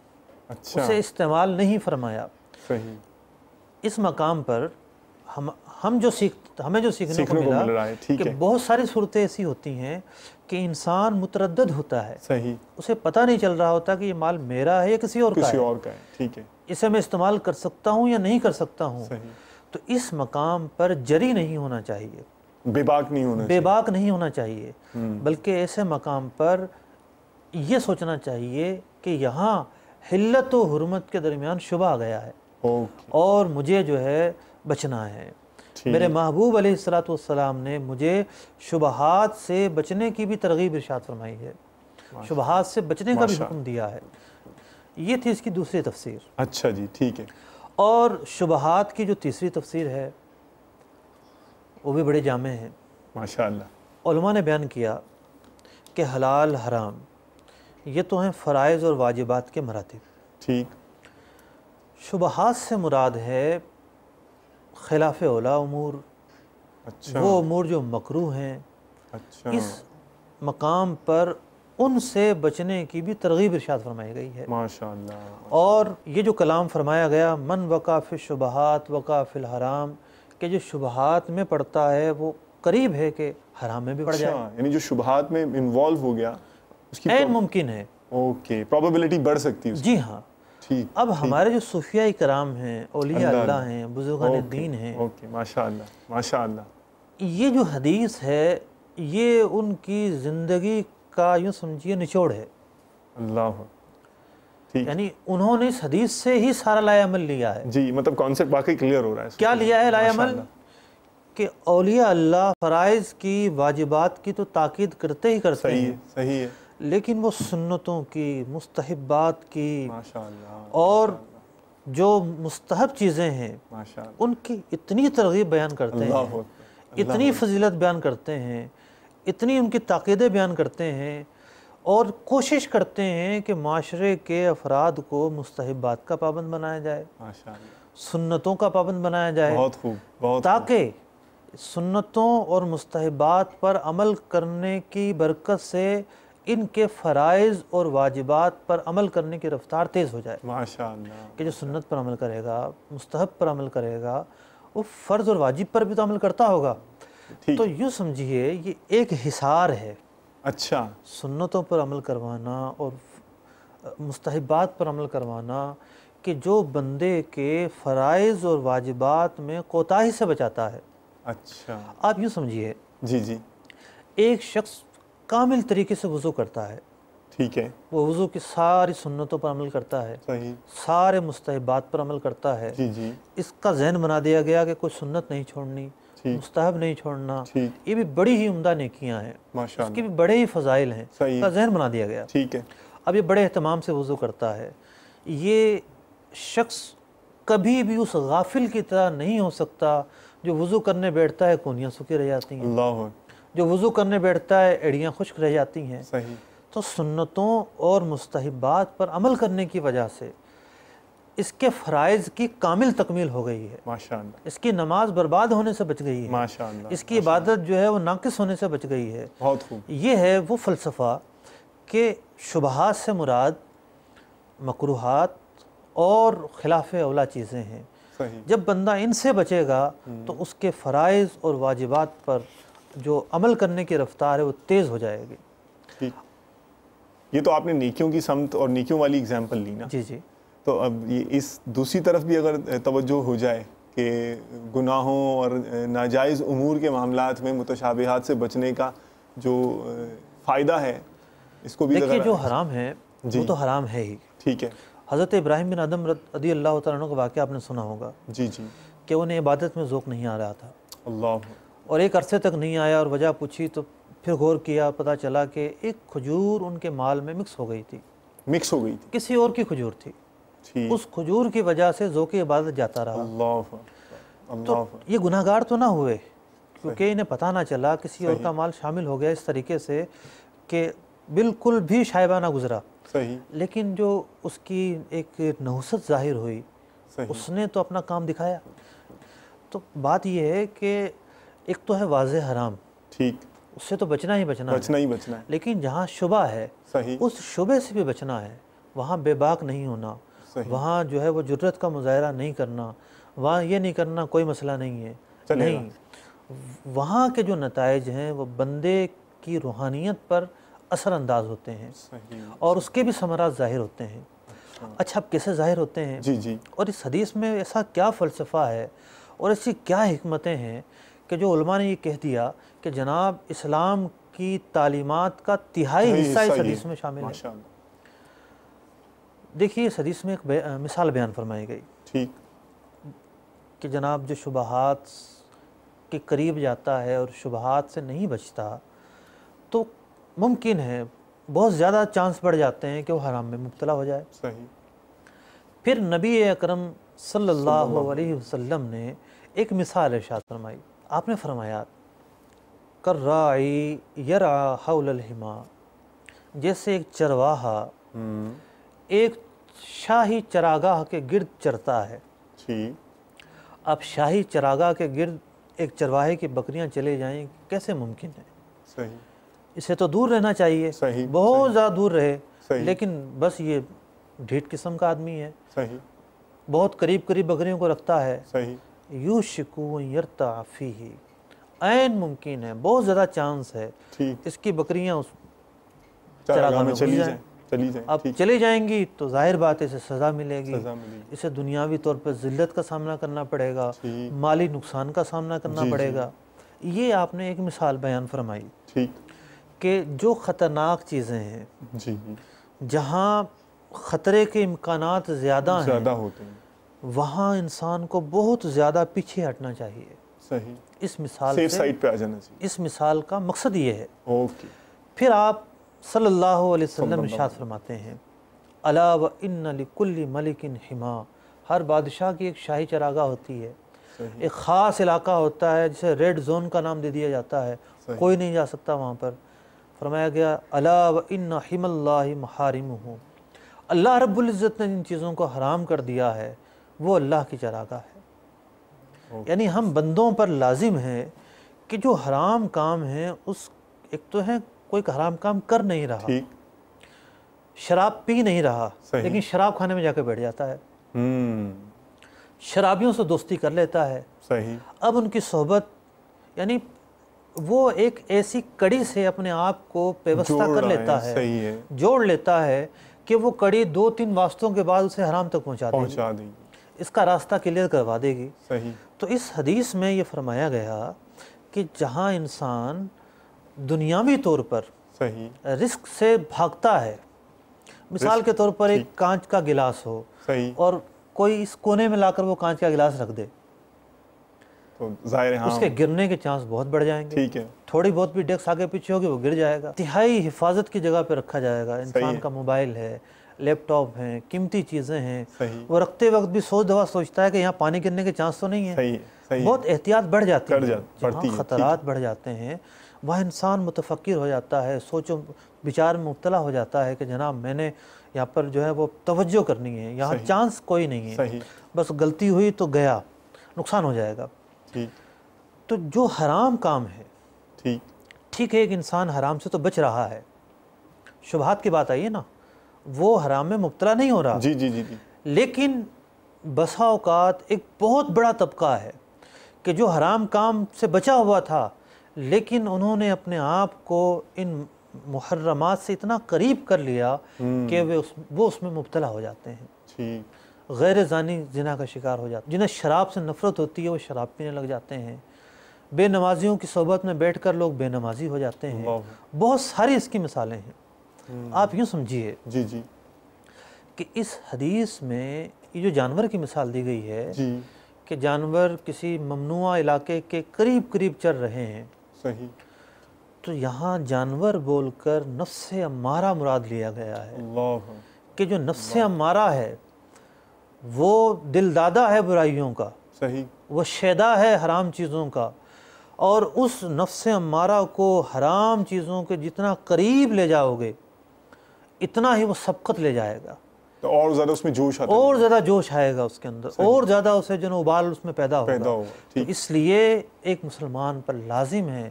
اچھا، اسے استعمال نہیں فرمایا۔ صحیح، اس مقام پر ہمیں جو سیکھنے کو مل ملا رہا ہے، ٹھیک کہ ہے، بہت ساری صورتیں ایسی ہوتی ہیں کہ انسان متردد ہوتا ہے، صحیح، اسے پتہ نہیں چل رہا ہوتا کہ یہ مال میرا ہے یا کسی اور کا کسی ہے، اور کا ہے، ٹھیک ہے، اسے میں استعمال کر سکتا ہوں یا نہیں کر سکتا ہوں، صحیح، تو اس مقام پر جری نہیں ہونا چاہیے، بے باک نہیں ہونا بے باک نہیں ہونا چاہیے، ہم، بلکہ ایسے مقام پر یہ سوچنا چاہیے کہ یہاں حلت و حرمت کے درمیان شبہ آ گیا ہے اوکے، اور مجھے جو ہے بچنا ہے۔ ٹھیک، میرے محبوب علیہ السلام نے مجھے شبہات سے بچنے کی بھی ترغیب ارشاد فرمائی ہے، شبہات سے بچنے کا بھی ماشاء حکم دیا ہے۔ یہ تھی اس کی دوسری تفسیر۔ اچھا جی، ٹھیک ہے، اور شبہات کی جو تیسری تفسیر ہے وہ بھی بڑے جامع ہیں۔ ماشاء اللہ، علماء نے بیان کیا کہ حلال حرام یہ تو ہیں فرائض اور واجبات کے مراتب، ٹھیک، شبہات سے مراد ہے خلاف اولا امور، اچھا، وہ امور جو مکروہ ہیں، اچھا اس مقام پر ان سے بچنے کی بھی ترغیب ارشاد فرمائی گئی ہے۔ ماشاءاللہ۔ اور یہ جو کلام فرمایا گیا من وقع فی الشبہات وقع فی الحرام، کہ جو شبہات میں پڑتا ہے وہ قریب ہے کہ حرام میں بھی پڑ جائے، اچھا، یعنی جو شبہات میں انوالو ہو گیا اس کی عین ممکن ہے۔ اوکے، پروبیبلٹی بڑھ سکتی ہے اس کی۔ جی ہاں۔ ٹھیک، اب ہمارے جو صوفیاء کرام ہیں، اولیاء اللہ ہیں، بزرگان اوکے، دین ہیں، اوکے، ماشاءاللہ ماشاءاللہ۔ یہ جو حدیث ہے یہ ان کی زندگی کا یوں سمجھیے نچوڑ ہے، اللہ، ٹھیک، یعنی انہوں نے اس حدیث سے ہی سارا لائے عمل لیا ہے۔ جی، مطلب کانسیپٹ واقعی کلیئر ہو رہا ہے۔ کیا لیا ہے لائے عمل؟ ماشاءاللہ۔ کہ اولیاء اللہ فرائض کی واجبات کی تو تاکید کرتے ہی کرتے صحیح ہے، ہیں، صحیح ہے، لیکن وہ سنتوں کی، مستحبات کی ماشاءاللہ، اور جو مستحب چیزیں ہیں ماشاءاللہ، ان کی اتنی ترغیب بیان کرتے اللہ ہیں، اکبر، اتنی فضیلت بیان کرتے ہیں، اتنی ان کی تاکیدیں بیان کرتے ہیں، اور کوشش کرتے ہیں کہ معاشرے کے افراد کو مستحبات کا پابند بنایا جائے، ماشاءاللہ، سنتوں کا پابند بنایا جائے، بہت خوب، بہت خوب، تاکہ سنتوں اور مستحبات پر عمل کرنے کی برکت سے ان کے فرائض اور واجبات پر عمل کرنے کی رفتار تیز ہو جائے، ماشاءاللہ، کہ جو سنت پر عمل کرے گا، مستحب پر عمل کرے گا، وہ فرض اور واجب پر بھی تو عمل کرتا ہوگا۔ ٹھیک، تو یوں سمجھیے یہ ایک حصار ہے، اچھا، سنتوں پر عمل کروانا اور مستحبات پر عمل کروانا، کہ جو بندے کے فرائض اور واجبات میں کوتاہی سے بچاتا ہے۔ اچھا، آپ یوں سمجھیے جی جی، ایک شخص کامل طریقے سے وضو کرتا ہے، ٹھیک ہے، وہ وضو کی ساری سنتوں پر عمل کرتا ہے، صحیح، سارے مستحبات پر عمل کرتا ہے، جی جی، اس کا ذہن بنا دیا گیا کہ کوئی سنت نہیں چھوڑنی، ٹھیک، مستحب نہیں چھوڑنا، ٹھیک، یہ بھی بڑی ہی عمدہ نیکیاں ہیں، اس کے ماشاءاللہ، بھی بڑے ہی فضائل ہیں، صحیح، اس کا ذہن بنا دیا گیا۔ ٹھیک ہے، اب یہ بڑے اہتمام سے وضو کرتا ہے، یہ شخص کبھی بھی اس غافل کی طرح نہیں ہو سکتا جو وضو کرنے بیٹھتا ہے کونیاں سوکھی رہ جاتی ہیں، اللہ، جو وضو کرنے بیٹھتا ہے ایڑیاں خشک رہ جاتی ہیں۔ صحیح، تو سنتوں اور مستحبات پر عمل کرنے کی وجہ سے اس کے فرائض کی کامل تکمیل ہو گئی ہے، ماشاءاللہ، اس کی نماز برباد ہونے سے بچ گئی ہے، ماشاءاللہ، اس کی عبادت جو ہے وہ ناقص ہونے سے بچ گئی ہے۔ بہت خوب، یہ ہے وہ فلسفہ کہ شبہات سے مراد مکروہات اور خلاف اولا چیزیں ہیں، صحیح، جب بندہ ان سے بچے گا تو اس کے فرائض اور واجبات پر جو عمل کرنے کی رفتار ہے وہ تیز ہو جائے گی۔ ٹھیک، یہ تو آپ نے نیکیوں کی سمت اور نیکیوں والی اگزامپل لی نا، جی جی، تو اب یہ اس دوسری طرف بھی اگر توجہ ہو جائے کہ گناہوں اور ناجائز امور کے معاملات میں متشابہات سے بچنے کا جو فائدہ ہے، اس کو بھی دیکھیے ذرا، جو حرام ہے وہ تو حرام ہے ہی۔ ٹھیک ہے، حضرت ابراہیم بن ادم رضی اللہ تعالیٰ عنہ کا واقعہ آپ نے سنا ہوگا جی جی، کہ انہیں عبادت میں ذوق نہیں آ رہا تھا، اللہ، اور ایک عرصے تک نہیں آیا، اور وجہ پوچھی تو پھر غور کیا، پتہ چلا کہ ایک کھجور ان کے مال میں مکس ہو گئی تھی، مکس ہو گئی تھی، کسی اور کی کھجور تھی، ٹھیک، اس کھجور کی وجہ سے ذوق عبادت جاتا رہا۔ اللہ، تو اللہ، یہ گناہ گار تو نہ ہوئے، کیونکہ انہیں پتہ نہ چلا، کسی اور کا مال شامل ہو گیا اس طریقے سے کہ بالکل بھی شائبہ نہ گزرا، صحیح، لیکن جو اس کی ایک نحوست ظاہر ہوئی صحیح، اس نے تو اپنا کام دکھایا۔ تو بات یہ ہے کہ ایک تو ہے واضح حرام، ٹھیک، اس سے تو بچنا ہی بچنا ہے، بچنا ہی بچنا ہے، لیکن جہاں شبہ ہے صحیح، اس شبے سے بھی بچنا ہے، وہاں بے باک نہیں ہونا، صحیح، وہاں جو ہے وہ جرت کا مظاہرہ نہیں کرنا، وہاں یہ نہیں کرنا کوئی مسئلہ نہیں ہے، چلے گا، نہیں، وہاں کے جو نتائج ہیں وہ بندے کی روحانیت پر اثر انداز ہوتے ہیں صحیح، اور اس کے بھی ثمرات ظاہر ہوتے ہیں۔ اچھا اب کیسے ظاہر ہوتے ہیں؟ جی جی، اور اس حدیث میں ایسا کیا فلسفہ ہے اور ایسی کیا حکمتیں ہیں کہ جو علماء نے یہ کہہ دیا کہ جناب اسلام کی تعلیمات کا تہائی حصہ اس حدیث میں شامل ہے۔ ماشاءاللہ، دیکھیے اس حدیث میں ایک مثال بیان فرمائی گئی ٹھیک، کہ جناب جو شبہات کے قریب جاتا ہے اور شبہات سے نہیں بچتا تو ممکن ہے بہت زیادہ چانس بڑھ جاتے ہیں کہ وہ حرام میں مبتلا ہو جائے۔ صحیح، پھر نبی اکرم صلی اللہ علیہ وسلم نے ایک مثال ارشاد فرمائی، آپ نے فرمایا کالراعی یرعی حول الحما، جیسے ایک چرواہا ایک شاہی چراگاہ کے گرد چرتا ہے۔ ٹھیک، اب شاہی چراگاہ کے گرد ایک چرواہے کی بکریاں چلے جائیں کیسے ممکن ہے؟ صحیح، اسے تو دور رہنا چاہیے، صحیح، بہت زیادہ دور رہے، صحیح، لیکن بس یہ ڈھیٹ قسم کا آدمی ہے، صحیح، بہت قریب قریب بکریوں کو رکھتا ہے، صحیح، یوشکو ان یرتع فیہ، عین ممکن ہے، بہت زیادہ چانس ہے ٹھیک، اس کی بکریاں اس چراگاہ میں گھس چلی جائیں۔ جائیں، چلی جائیں، اب ٹھیک، چلی جائیں گی تو ظاہر بات ہے اسے سزا ملے گی، سزا ملے گی، اسے دنیاوی طور پر ذلت کا سامنا کرنا پڑے گا، ٹھیک، مالی نقصان کا سامنا کرنا جی، پڑے جی، گا۔ یہ آپ نے ایک مثال بیان فرمائی ٹھیک، کہ جو خطرناک چیزیں ہیں، جی، جی، جہاں خطرے کے امکانات زیادہ ہیں، زیادہ ہوتے ہیں، وہاں انسان کو بہت زیادہ پیچھے ہٹنا چاہیے۔ صحیح، اس مثال سیف سے، سائٹ پہ آ جانا چاہیے، اس مثال کا مقصد یہ ہے۔ اوکے، پھر آپ صلی اللہ علیہ صلی وسلم اللہ ارشاد فرماتے ہیں، الا وان لکل ملک حما، ہر بادشاہ کی ایک شاہی چراگاہ ہوتی ہے، صحیح، ایک خاص علاقہ ہوتا ہے جسے ریڈ زون کا نام دے دیا جاتا ہے، صحیح، کوئی نہیں جا سکتا وہاں پر۔ فرمایا گیا الا وان حم اللہ محارمہ، اللہ رب العزت نے جن چیزوں کو حرام کر دیا ہے وہ اللہ کی چراگاہ ہے۔ اوکے، یعنی ہم بندوں پر لازم ہے کہ جو حرام کام ہیں، اس ایک تو ہے کوئی حرام کام کر نہیں رہا، ٹھیک، شراب پی نہیں رہا، صحیح، لیکن شراب کھانے میں جا کے بیٹھ جاتا ہے، شرابیوں سے دوستی کر لیتا ہے، صحیح، اب ان کی صحبت، یعنی وہ ایک ایسی کڑی سے اپنے آپ کو پیوستہ جوڑ کر رہا لیتا ہے، صحیح ہے، جوڑ لیتا ہے کہ وہ کڑی 2-3 واسطوں کے بعد اسے حرام تک پہنچا دے گی، پہنچا دیں گے، اس کا راستہ کلیئر کروا دے گی۔ صحیح، تو اس حدیث میں یہ فرمایا گیا کہ جہاں انسان دنیاوی طور پر صحیح، رزق سے بھاگتا ہے، مثال کے طور پر ایک ٹھیک، کانچ کا گلاس ہو صحیح، اور کوئی اس کونے میں لا کر وہ کانچ کا گلاس رکھ دے، تو ظاہر ہے، اس ہاں، کے گرنے کے چانس بہت بڑھ جائیں گے، ٹھیک ہے، تھوڑی بہت بھی ڈیکس آگے پیچھے ہوگی وہ گر جائے گا۔ انتہائی حفاظت کی جگہ پہ رکھا جائے گا، انسان ہے، کا موبائل ہے، لیپ ٹاپ ہیں، قیمتی چیزیں ہیں، صحیح، وہ رکھتے وقت بھی 100 دفعہ سوچتا ہے کہ یہاں پانی گرنے کے چانس تو نہیں ہیں، صحیح ہے، صحیح، بہت احتیاط بڑھ جاتی ہے، جہاں بڑھتی ہے، خطرات بڑھ جاتے ہیں وہاں انسان متفکر ہو جاتا ہے، سوچ و بچار میں مبتلا ہو جاتا ہے کہ جناب میں نے یہاں پر جو ہے وہ توجہ کرنی ہے، یہاں صحیح، چانس کوئی نہیں ہے، صحیح، بس غلطی ہوئی تو گیا، نقصان ہو جائے گا۔ ٹھیک، تو جو حرام کام ہے، ٹھیک، ٹھیک ہے ایک انسان حرام سے تو بچ رہا ہے، شبہات کی بات آئی ہے نا، وہ حرام میں مبتلا نہیں ہو رہا، جی، جی، جی، جی، لیکن بسا اوقات ایک بہت بڑا طبقہ ہے کہ جو حرام کام سے بچا ہوا تھا، لیکن انہوں نے اپنے آپ کو ان محرمات سے اتنا قریب کر لیا کہ وہ اس میں مبتلا ہو جاتے ہیں، ٹھیک، غیر زانی زنا کا شکار ہو جاتے ہیں، جنہیں شراب سے نفرت ہوتی ہے وہ شراب پینے لگ جاتے ہیں، بے نمازیوں کی صحبت میں بیٹھ کر لوگ بے نمازی ہو جاتے ہیں، اللہ، بہت ساری اس کی مثالیں ہیں۔ آپ یوں سمجھیے جی، جی، کہ اس حدیث میں یہ جو جانور کی مثال دی گئی ہے جی، کہ جانور کسی ممنوع علاقے کے قریب قریب چر رہے ہیں، صحیح، تو یہاں جانور بول کر نفس امارہ مراد لیا گیا ہے اللہ، کہ جو نفس امارہ ہے وہ دل دادا ہے برائیوں کا، صحیح، وہ شیدا ہے حرام چیزوں کا، اور اس نفس امارہ کو حرام چیزوں کے جتنا قریب لے جاؤ گے اتنا ہی وہ سبقت لے جائے گا، تو اور زیادہ اس میں جوش آتا اور زیادہ جوش آئے گا اس کے اندر، اور زیادہ اسے جو ابال اس میں پیدا پیدا ہوگا۔ ہوگا، تو ٹھیک، اس لیے ایک مسلمان پر لازم ہے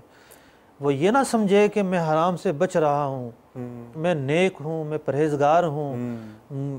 وہ یہ نہ سمجھے کہ میں حرام سے بچ رہا ہوں، میں نیک ہوں، میں پرہیزگار ہوں،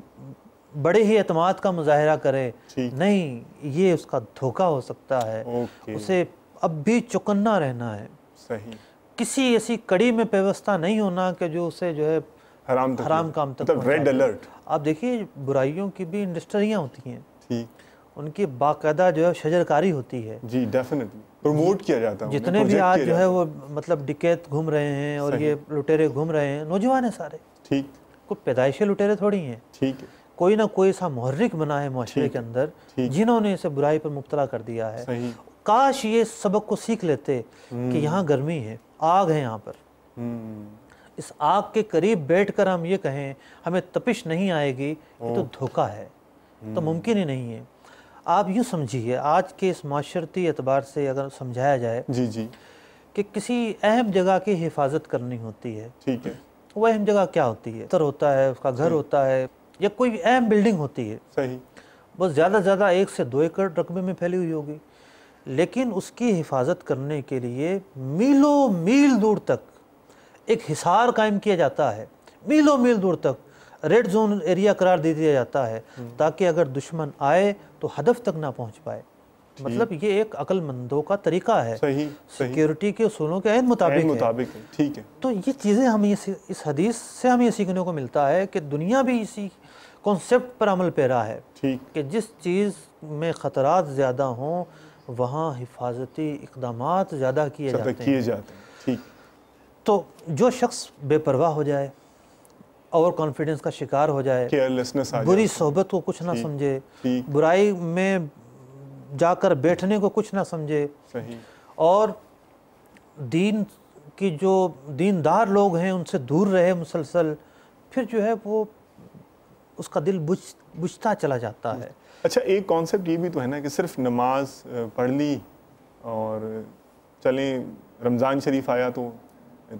بڑے ہی اعتماد کا مظاہرہ کرے، ٹھیک، نہیں، یہ اس کا دھوکہ ہو سکتا ہے، اوکے، اسے اب بھی چوکنا رہنا ہے، صحیح، کسی ایسی کڑی میں پیوستہ نہیں ہونا کہ جو اسے جو ہے حرام کام تک مطلب ریڈ الرٹ، آپ دیکھیے برائیوں کی بھی انڈسٹریاں ہوتی ہیں، ٹھیک، ان کی باقاعدہ جو ہے شجرکاری ہوتی ہے، جی، ڈیفینیٹلی پروموٹ کیا جاتا ہے، جتنے بھی آج جو ہے وہ مطلب ڈکیت گھوم رہے ہیں اور یہ لٹیرے گھوم رہے ہیں، نوجوان ہیں سارے، ٹھیک، کوئی پیدائشی لٹیرے تھوڑی ہیں، ٹھیک ہے، کوئی نہ کوئی ایسا محرک بنا ہے معاشرے کے اندر جنہوں نے اسے برائی پر مبتلا کر دیا ہے۔ صحیح، کاش یہ سبق کو سیکھ لیتے کہ یہاں گرمی ہے، آگ ہے یہاں پر، اس آگ کے قریب بیٹھ کر ہم یہ کہیں ہمیں تپش نہیں آئے گی، یہ تو دھوکہ ہے، تو ممکن ہی نہیں ہے۔ آپ یوں سمجھیے آج کے اس معاشرتی اعتبار سے اگر سمجھایا جائے جی، جی، کہ کسی اہم جگہ کی حفاظت کرنی ہوتی ہے، ٹھیک ہے، وہ اہم جگہ کیا ہوتی ہے؟ دفتر ہوتا ہے، اس کا گھر ہوتا ہے، یا کوئی اہم بلڈنگ ہوتی ہے، صحیح، بس زیادہ سے زیادہ 1 سے 2 ایکڑ رقبے میں پھیلی ہوئی ہوگی، لیکن اس کی حفاظت کرنے کے لیے میلوں میل دور تک ایک حصار قائم کیا جاتا ہے، میلوں میل دور تک ریڈ زون ایریا قرار دے دیا جاتا ہے تاکہ اگر دشمن آئے تو ہدف تک نہ پہنچ پائے۔ مطلب یہ ایک عقل مندوں کا طریقہ ہے، سیکیورٹی کے اصولوں کے عین مطابق ہے۔ ٹھیک ہے، تو یہ چیزیں ہمیں اس حدیث سے ہمیں یہ سیکھنے کو ملتا ہے کہ دنیا بھی اسی کانسیپٹ پر عمل پیرا ہے کہ جس چیز میں خطرات زیادہ ہوں وہاں حفاظتی اقدامات زیادہ کیے جاتے ہیں۔ تو جو شخص بے پرواہ ہو جائے، اوور کانفیڈنس کا شکار ہو جائے، بری صحبت کو کچھ نہ سمجھے، برائی میں جا کر بیٹھنے کو کچھ نہ سمجھے، اور دین کی جو دیندار لوگ ہیں ان سے دور رہے مسلسل، پھر جو ہے وہ اس کا دل بجھتا چلا جاتا ہے۔ اچھا، ایک کانسیپٹ یہ بھی تو ہے نا کہ صرف نماز پڑھ لی اور چلیں رمضان شریف آیا تو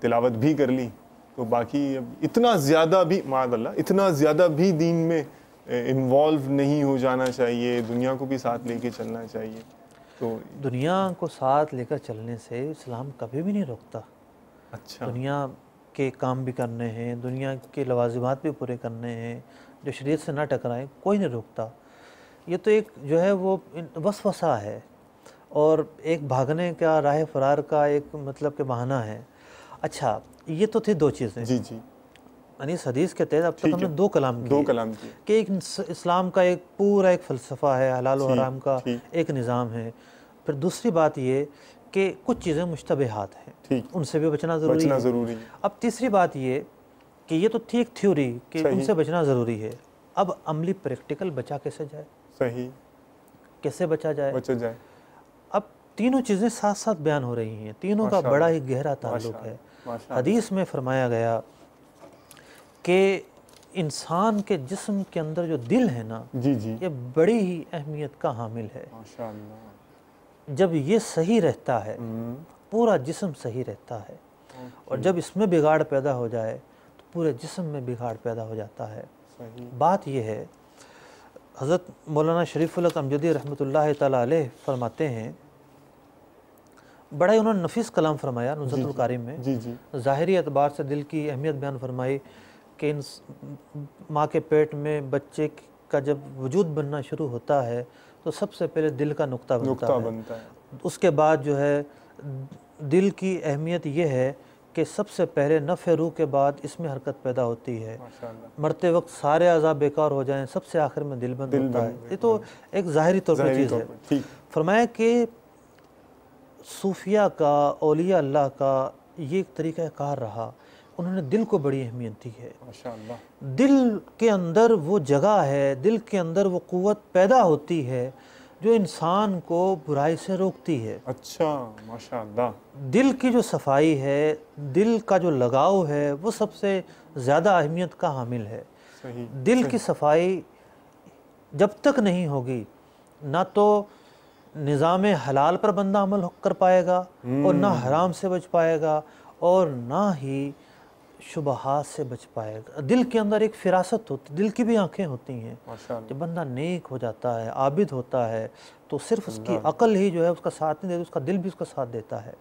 تلاوت بھی کر لی، تو باقی اب اتنا زیادہ بھی معاذ اللہ اتنا زیادہ بھی دین میں انوالو نہیں ہو جانا چاہیے، دنیا کو بھی ساتھ لے کے چلنا چاہیے۔ تو دنیا کو ساتھ لے کر چلنے سے اسلام کبھی بھی نہیں روکتا۔ اچھا، دنیا کے کام بھی کرنے ہیں، دنیا کے لوازمات بھی پورے کرنے ہیں جو شریعت سے نہ ٹکرائیں، کوئی نہیں روکتا۔ یہ تو ایک جو ہے وہ وسوسہ ہے اور ایک بھاگنے کا، راہ فرار کا ایک مطلب کہ بہانہ ہے۔ اچھا، یہ تو تھی دو چیزیں۔ جی جی، یعنی اس حدیث کے تحت اب تک ہم نے دو کلام کیے کہ ایک اسلام کا ایک پورا ایک فلسفہ ہے، حلال و حرام کا ایک نظام ہے۔ پھر دوسری بات یہ کہ کچھ چیزیں مشتبہات ہیں، ان سے بھی بچنا ضروری ہے۔ اب تیسری بات یہ کہ یہ تو تھی ایک تھیوری کہ ان سے بچنا ضروری ہے، اب عملی پریکٹیکل بچا کیسے جائے، صحیح کیسے بچا جائے۔ اب تینوں چیزیں ساتھ ساتھ بیان ہو رہی ہیں، تینوں کا بڑا ہی گہرا تعلق ہے۔ حدیث میں فرمایا گیا کہ انسان کے جسم کے اندر جو دل ہے نا، یہ بڑی ہی اہمیت کا حامل ہے۔ جب یہ صحیح رہتا ہے پورا جسم صحیح رہتا ہے، اور جب اس میں بگاڑ پیدا ہو جائے تو پورے جسم میں بگاڑ پیدا ہو جاتا ہے۔ بات یہ ہے، حضرت مولانا شریف الحق امجدی رحمۃ اللہ تعالیٰ علیہ فرماتے ہیں، بڑا ہی انہوں نے نفیس کلام فرمایا نزہۃ القاری میں، ظاہری اعتبار سے دل کی اہمیت بیان فرمائی کہ ماں کے پیٹ میں بچے کا جب وجود بننا شروع ہوتا ہے تو سب سے پہلے دل کا نقطہ بنتا ہے۔ اس کے بعد جو ہے دل کی اہمیت یہ ہے کہ سب سے پہلے نفع روح کے بعد اس میں حرکت پیدا ہوتی ہے، مرتے وقت سارے اعضاء بیکار ہو جائیں سب سے آخر میں دل بند ہوتا ہے۔ یہ تو ایک ظاہری طور پر چیز ہے۔ فرمایا کہ صوفیہ کا، اولیاء اللہ کا یہ ایک طریقہ کار رہا، انہوں نے دل کو بڑی اہمیت دی ہے۔ دل کے اندر وہ جگہ ہے، دل کے اندر وہ قوت پیدا ہوتی ہے جو انسان کو برائی سے روکتی ہے۔ اچھا، ماشاءاللہ۔ دل کی جو صفائی ہے، دل کا جو لگاؤ ہے، وہ سب سے زیادہ اہمیت کا حامل ہے۔ دل کی صفائی جب تک نہیں ہوگی نہ تو نظام حلال پر بندہ عمل کر پائے گا اور نہ حرام سے بچ پائے گا اور نہ ہی شبہات سے بچ پائے گا۔ دل کے اندر ایک فراست ہوتی، دل کی بھی آنکھیں ہوتی ہیں۔ جب بندہ نیک ہو جاتا ہے، عابد ہوتا ہے، تو صرف اس کی عقل ہی جو ہے اس کا ساتھ نہیں دیتی، اس کا دل بھی اس کا ساتھ دیتا ہے۔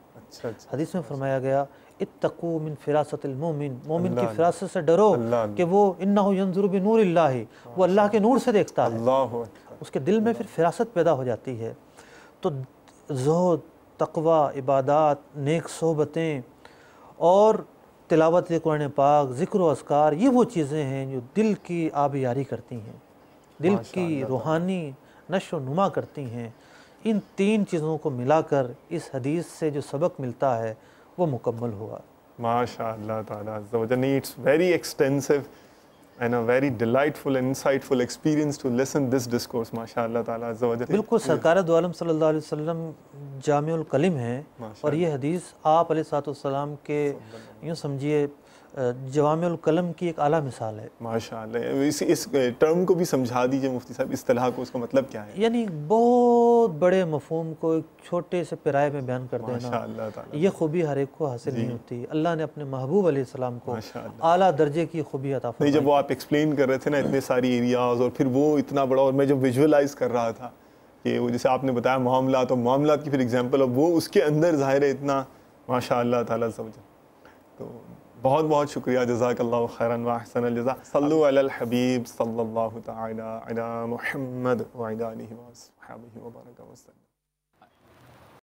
حدیث میں فرمایا گیا اتقوا من فراست المومن، مومن کی فراست سے ڈرو کہ وہ انہ ینظر بنور اللہ، وہ اللہ کے نور سے دیکھتا ہے۔ اس کے دل میں پھر فراست پیدا ہو جاتی ہے۔ تو زہد، تقوی، عبادات، نیک صحبتیں اور تلاوت قرآن پاک، ذکر و اذکار، یہ وہ چیزیں ہیں جو دل کی آبیاری کرتی ہیں، دل کی روحانی نشو و نما کرتی ہیں۔ ان تین چیزوں کو ملا کر اس حدیث سے جو سبق ملتا ہے وہ مکمل ہوا۔ ماشاء اللہ تعالیٰ عز و جل۔ It's very extensive and a very delightful and insightful experience to listen this discourse. ماشاء اللہ تعالیٰ عز و جل۔ بالکل سرکار دو عالم صلی اللہ علیہ وسلم جامع الکلم ہیں، اور یہ حدیث آپ علیہ السلام کے یوں سمجھیے جوامع الکلم کی ایک اعلیٰ مثال ہے۔ ماشاءاللہ۔ اس ٹرم کو بھی سمجھا دیجئے مفتی صاحب، اصطلاح کو، اس کا مطلب کیا ہے؟ یعنی بہت بڑے مفہوم کو ایک چھوٹے سے پیرائے میں بیان کر دینا، یہ خوبی ہر ایک کو حاصل نہیں ہوتی۔ اللہ نے اپنے محبوب علیہ السلام کو اعلیٰ درجے کی خوبی عطا فرمائی۔ جب وہ آپ ایکسپلین کر رہے تھے نا اتنے ساری ایریاز، اور پھر وہ اتنا بڑا، اور میں جب ویژولائز کر رہا تھا کہ وہ جیسے آپ نے بتایا معاملات، اور معاملات کی پھر ایگزامپل، اور وہ اس کے اندر ظاہر ہے اتنا، ماشاء اللہ تعالیٰ عز و جل۔ تو بہت بہت شکریہ، جزاک اللہ خیراً و احسن الجزاء۔ صلو علی الحبیب صلی اللہ تعالی علی محمد وعلی آلہ وصحبہ وبارک وسلم۔